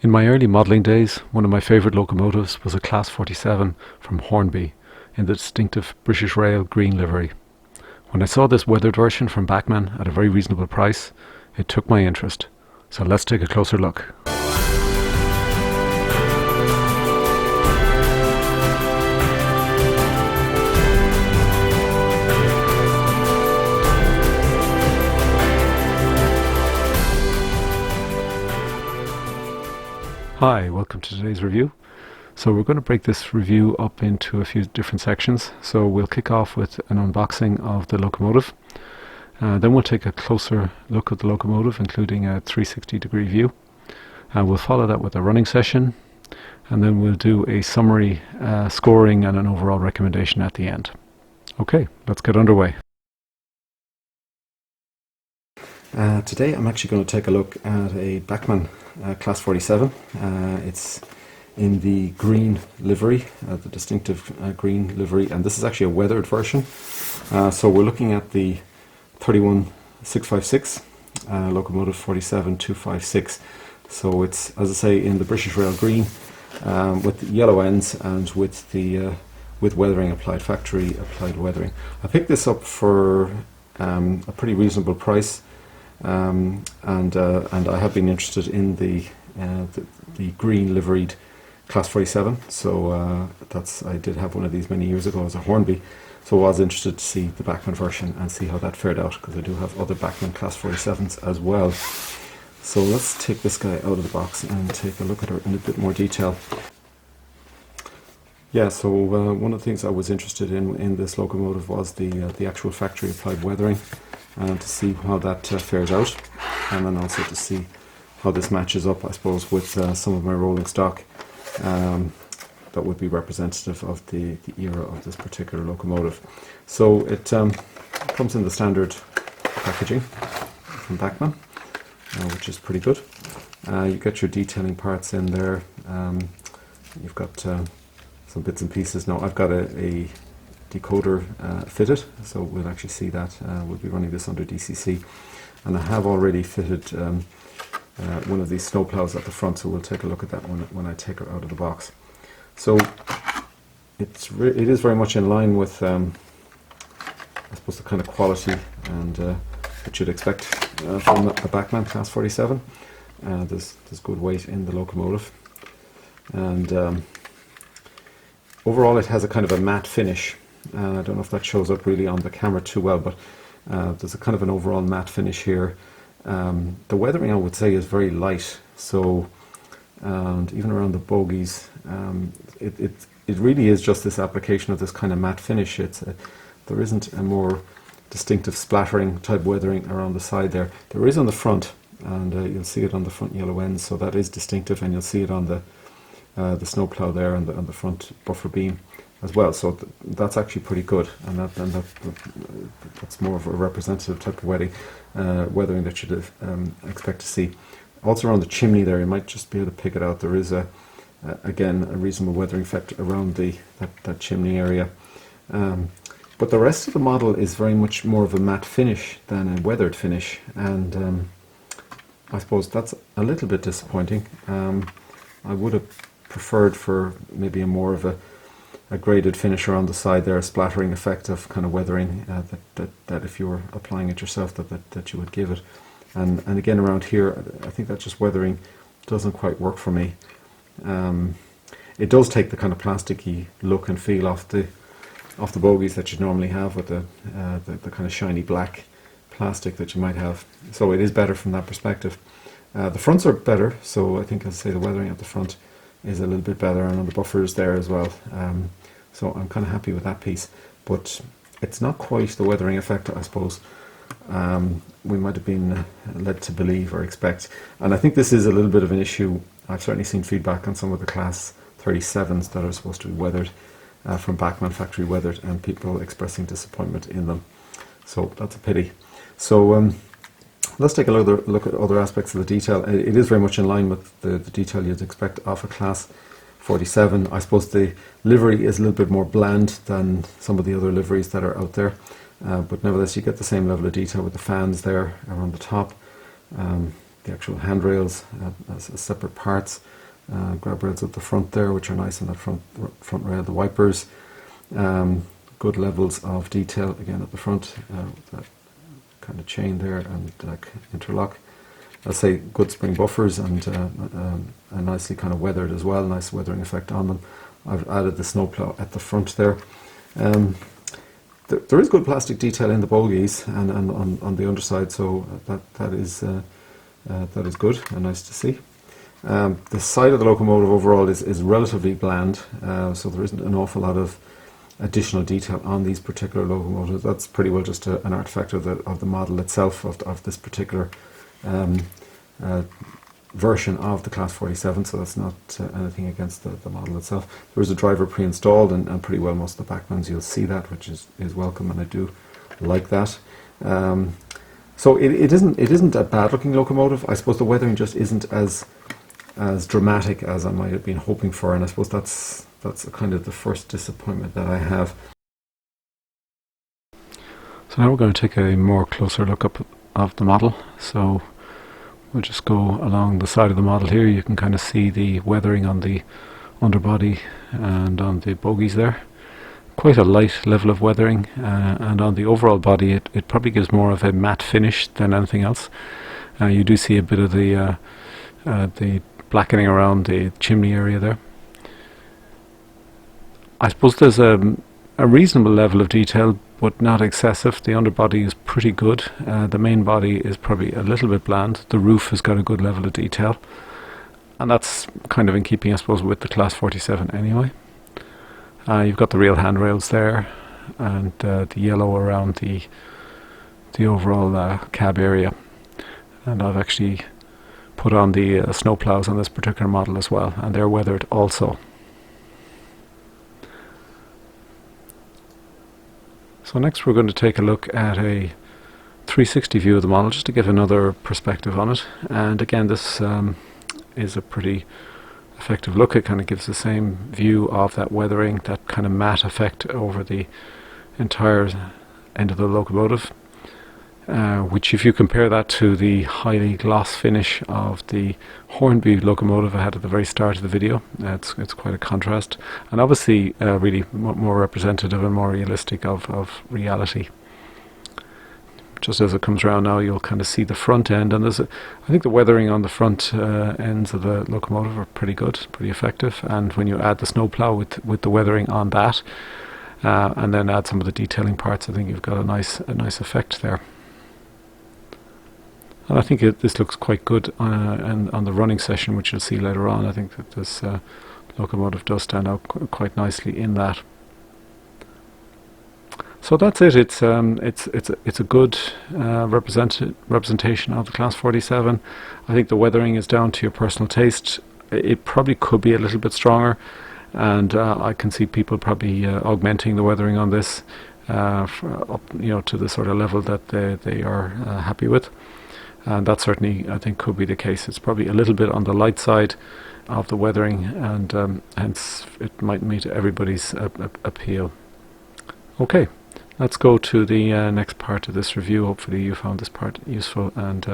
In my early modelling days, one of my favourite locomotives was a Class 47 from Hornby in the distinctive British Rail green livery. When I saw this weathered version from Bachmann at a very reasonable price, it took my interest. So let's take a closer look. Hi, welcome to today's review. So we're going to break this review up into a few different sections. So we'll kick off with an unboxing of the locomotive. Then we'll take a closer look at the locomotive, including a 360-degree view. We'll follow that with a running session, and then we'll do a summary, scoring and an overall recommendation at the end. Okay, let's get underway. Today I'm actually going to take a look at a Bachmann Class 47. It's in the green livery, the distinctive green livery, and this is actually a weathered version. So we're looking at the 31656 locomotive 47256. So it's, as I say, in the British Rail green with the yellow ends and with the with weathering applied, factory applied weathering. I picked this up for a pretty reasonable price. And I have been interested in the green liveried Class 47. So I did have one of these many years ago as a Hornby. So I was interested to see the Bachmann version and see how that fared out, because I do have other Bachmann Class 47s as well. So let's take this guy out of the box and take a look at her in a bit more detail. Yeah, so one of the things I was interested in this locomotive was the actual factory applied weathering, and to see how that fares out, and then also to see how this matches up, I suppose, with some of my rolling stock that would be representative of the era of this particular locomotive. So it comes in the standard packaging from Bachmann, which is pretty good. You get your detailing parts in there. You've got some bits and pieces. Now I've got a decoder fitted, so we'll actually see that. We'll be running this under DCC, and I have already fitted one of these snow plows at the front, so we'll take a look at that when I take her out of the box. So it is very much in line with I suppose the kind of quality and what you'd expect from a Bachmann Class 47. There's good weight in the locomotive, and overall it has a kind of a matte finish. I don't know if that shows up really on the camera too well, but there's a kind of an overall matte finish here. The weathering, I would say, is very light, so and even around the bogies, it really is just this application of this kind of matte finish. There isn't a more distinctive splattering type weathering around the side there. There is on the front, and you'll see it on the front yellow end, so that is distinctive, and you'll see it on the snowplow there and the front buffer beam as well. So that's actually pretty good, and that's more of a representative type of weathering that you'd expect to see. Also around the chimney there, you might just be able to pick it out. There is again a reasonable weathering effect around that chimney area. But the rest of the model is very much more of a matte finish than a weathered finish, and I suppose that's a little bit disappointing. I would have preferred for maybe a more of a graded finish around the side there, a splattering effect of kind of weathering that if you were applying it yourself that you would give it. And again around here, I think that just weathering doesn't quite work for me. It does take the kind of plasticky look and feel off the bogies that you normally have with the kind of shiny black plastic that you might have. So it is better from that perspective. The fronts are better, so I think, as I say, the weathering at the front is a little bit better, and on the buffers there as well. So I'm kind of happy with that piece, but it's not quite the weathering effect, I suppose, we might have been led to believe or expect. And I think this is a little bit of an issue. I've certainly seen feedback on some of the Class 37s that are supposed to be weathered, from Bachmann factory weathered, and people expressing disappointment in them. So that's a pity. So let's take a look at other aspects of the detail. It is very much in line with the detail you'd expect of a Class 47. I suppose the livery is a little bit more bland than some of the other liveries that are out there, but nevertheless you get the same level of detail with the fans there around the top. the actual handrails as separate parts. Grab rails at the front there, which are nice on that front rail. The wipers, good levels of detail again at the front. That kind of chain there and interlock. I'll say good spring buffers and nicely kind of weathered as well. Nice weathering effect on them. I've added the snowplow at the front there. There is good plastic detail in the bogies and on the underside, so that is good and nice to see. The side of the locomotive overall is relatively bland, so there isn't an awful lot of additional detail on these particular locomotives. That's pretty well just an artifact of the model itself, of this particular version of the Class 47, so that's not anything against the model itself. There is a driver pre-installed, and pretty well most of the Bachmanns you'll see that, which is welcome, and I do like that. So it isn't a bad looking locomotive. I suppose the weathering just isn't as dramatic as I might have been hoping for, and I suppose that's kind of the first disappointment that I have. So now we're going to take a more closer look up of the model. So we'll just go along the side of the model here. You can kind of see the weathering on the underbody and on the bogies there. Quite a light level of weathering, and on the overall body it probably gives more of a matte finish than anything else. You do see a bit of the blackening around the chimney area there. I suppose there's a reasonable level of detail, but not excessive. The underbody is pretty good. The main body is probably a little bit bland. The roof has got a good level of detail, and that's kind of in keeping, I suppose, with the Class 47 anyway. You've got the real handrails there, and the yellow around the overall cab area. And I've actually put on the snow plows on this particular model as well, and they're weathered also. So next we're going to take a look at a 360 view of the model, just to give another perspective on it. And again, this is a pretty effective look. It kind of gives the same view of that weathering, that kind of matte effect over the entire end of the locomotive, which if you compare that to the highly gloss finish of the Hornby locomotive I had at the very start of the video, it's quite a contrast, and obviously really more representative and more realistic of reality. Just as it comes around now, you'll kind of see the front end, and I think the weathering on the front ends of the locomotive are pretty good, pretty effective. And when you add the snowplow with the weathering on that, and then add some of the detailing parts, I think you've got a nice effect there. And I think this looks quite good on the running session, which you'll see later on. I think that this locomotive does stand out quite nicely in that. So that's it. It's a good representation of the Class 47. I think the weathering is down to your personal taste. It probably could be a little bit stronger, and I can see people probably augmenting the weathering on this up, to the sort of level that they are happy with. And that certainly, I think, could be the case. It's probably a little bit on the light side of the weathering, and hence it might meet everybody's appeal. Okay, let's go to the next part of this review. Hopefully you found this part useful, and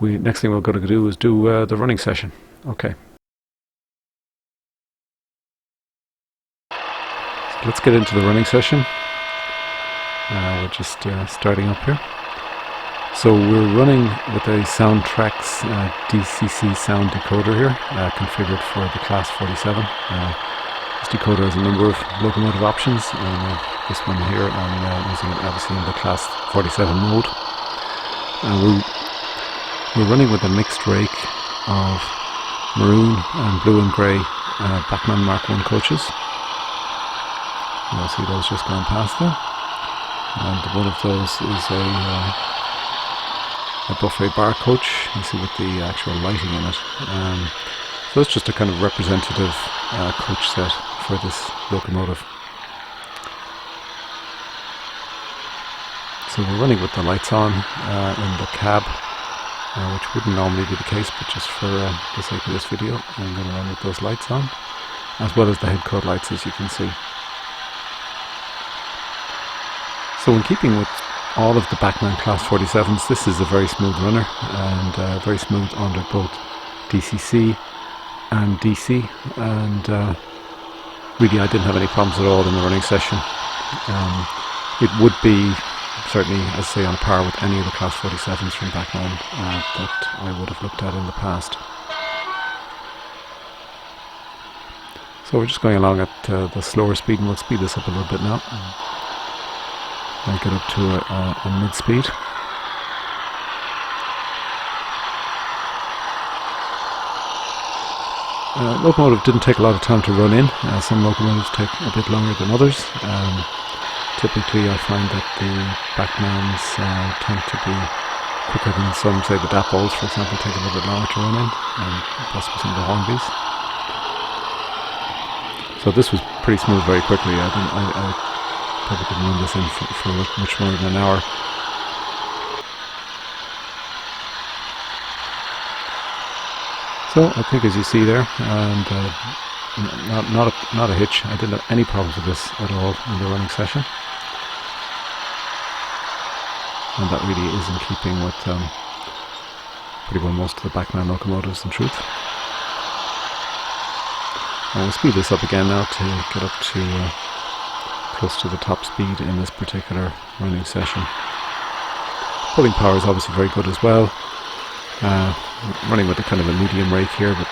next thing we're going to do is do the running session. Okay. So let's get into the running session. We're just starting up here. So we're running with a Soundtrax DCC sound decoder here, configured for the Class 47. This decoder has a number of locomotive options, and this one here I'm using it obviously in the Class 47 mode. We're running with a mixed rake of maroon and blue and grey Bachmann Mark 1 coaches. You'll see those just going past there, and one of those is a buffet bar coach, you see, with the actual lighting in it. So it's just a kind of representative coach set for this locomotive. So we're running with the lights on in the cab, which wouldn't normally be the case, but just for the sake of this video, I'm going to run with those lights on, as well as the head code lights, as you can see. So in keeping with all of the Bachmann Class 47s. This is a very smooth runner and very smooth under both DCC and DC, and really I didn't have any problems at all in the running session. It would be certainly, as I say, on par with any of the Class 47s from Bachmann that I would have looked at in the past. So we're just going along at the slower speed, and we'll speed this up a little bit now. I'll get up to a mid-speed. Locomotive didn't take a lot of time to run in. Some locomotives take a bit longer than others. Typically I find that the Bachmanns tend to be quicker than some, say the Dapols for example, take a little bit longer to run in, and possibly some of the Hornbys. So this was pretty smooth very quickly. I probably didn't run this in for much more than an hour. So I think, as you see there, and not a hitch. I didn't have any problems with this at all in the running session, and that really is in keeping with pretty well most of the Bachmann locomotives, in truth. And we'll speed this up again now to get up to close to the top speed in this particular running session. Pulling power is obviously very good as well. Running with a kind of a medium rake here, but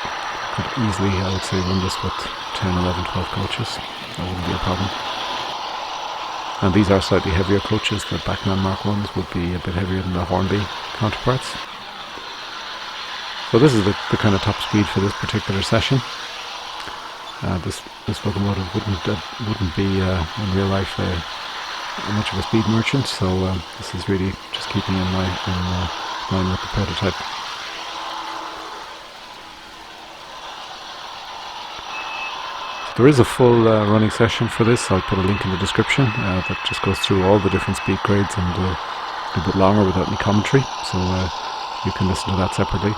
could easily, I would say, run this with 10, 11, 12 coaches. That wouldn't be a problem. And these are slightly heavier coaches. The Bachmann Mark 1s would be a bit heavier than the Hornby counterparts. So this is the kind of top speed for this particular session. This locomotive wouldn't be in real life much of a speed merchant, so this is really just keeping in line with the prototype. There is a full running session for this. I'll put a link in the description that just goes through all the different speed grades and a little bit longer without any commentary, so you can listen to that separately.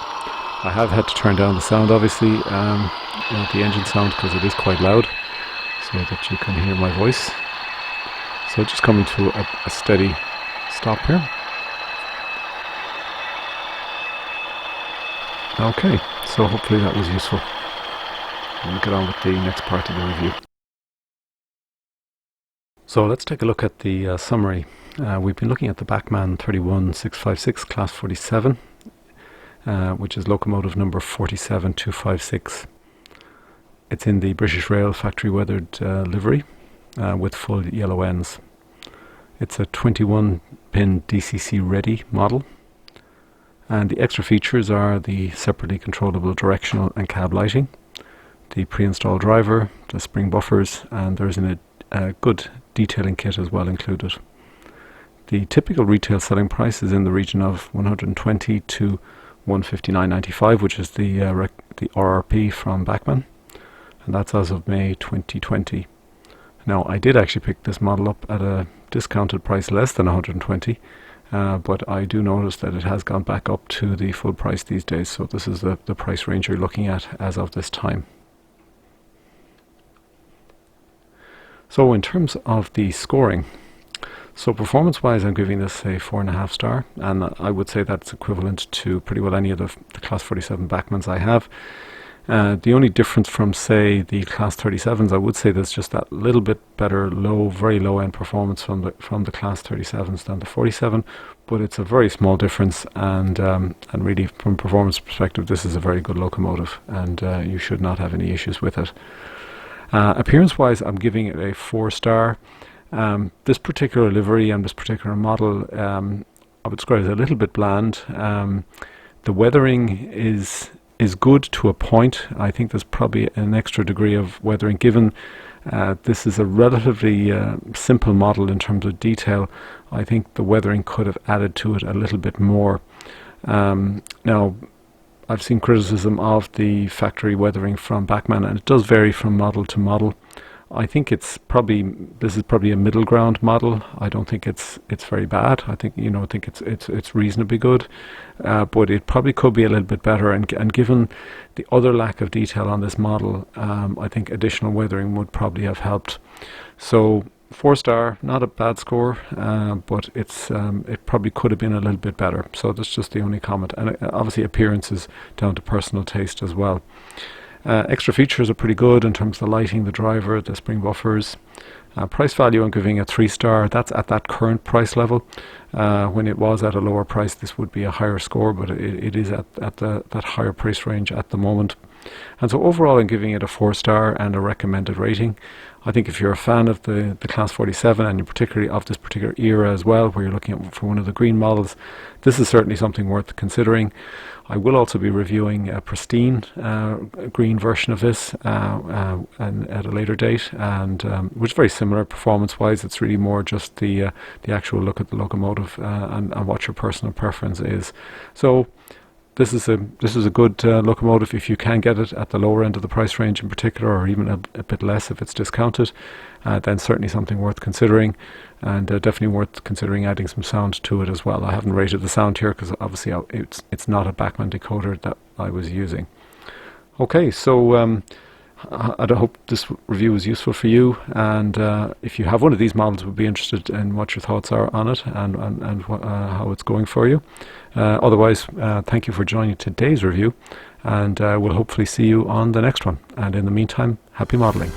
I have had to turn down the sound, obviously, the engine sound, because it is quite loud, so that you can hear my voice. So just coming to a steady stop here. Okay, so hopefully that was useful. We'll get on with the next part of the review. So let's take a look at the summary. We've been looking at the Bachmann 31656 Class 47, which is locomotive number 47256. It's in the British Rail factory weathered livery with full yellow ends. It's a 21-pin DCC ready model, and the extra features are the separately controllable directional and cab lighting, the pre-installed driver, the spring buffers, and there's a good detailing kit as well included. The typical retail selling price is in the region of 120 to 159.95, which is the RRP from Bachmann, and that's as of May 2020. Now, I did actually pick this model up at a discounted price less than 120, but I do notice that it has gone back up to the full price these days, so this is the price range you're looking at as of this time. So in terms of the scoring, so performance-wise, I'm giving this a 4.5 star, and I would say that's equivalent to pretty well any of the Class 47 Bachmanns I have. The only difference from, say, the Class 37s, I would say there's just that little bit better very low-end performance from the Class 37s than the 47, but it's a very small difference, and really from a performance perspective, this is a very good locomotive, and you should not have any issues with it. Appearance-wise, I'm giving it a 4 star. This particular livery and this particular model, I would describe as a little bit bland. The weathering is good to a point. I think there's probably an extra degree of weathering given this is a relatively simple model in terms of detail. I think the weathering could have added to it a little bit more. Now, I've seen criticism of the factory weathering from Bachmann, and it does vary from model to model. I think this is probably a middle ground model. I don't think it's very bad. I think it's reasonably good, but it probably could be a little bit better. And given the other lack of detail on this model, I think additional weathering would probably have helped. So 4-star, not a bad score, but it probably could have been a little bit better. So that's just the only comment. And obviously appearance is down to personal taste as well. Extra features are pretty good in terms of the lighting, the driver, the spring buffers. Price value, I'm giving a 3-star. That's at that current price level. When it was at a lower price, this would be a higher score, but it is at that higher price range at the moment. And so overall, I'm giving it a 4-star and a recommended rating. I think if you're a fan of the Class 47, and particularly of this particular era as well, where you're looking at for one of the green models, this is certainly something worth considering. I will also be reviewing a pristine green version of this and at a later date, and which is very similar performance-wise. It's really more just the actual look at the locomotive and what your personal preference is. So this is a good locomotive if you can get it at the lower end of the price range in particular, or even a bit less if it's discounted. Then certainly something worth considering, and definitely worth considering adding some sound to it as well. I haven't rated the sound here because obviously it's not a Bachmann decoder that I was using. Okay, so I hope this review was useful for you, and if you have one of these models, we'd be interested in what your thoughts are on it and how it's going for you. Otherwise, thank you for joining today's review, and we'll hopefully see you on the next one. And in the meantime, happy modelling.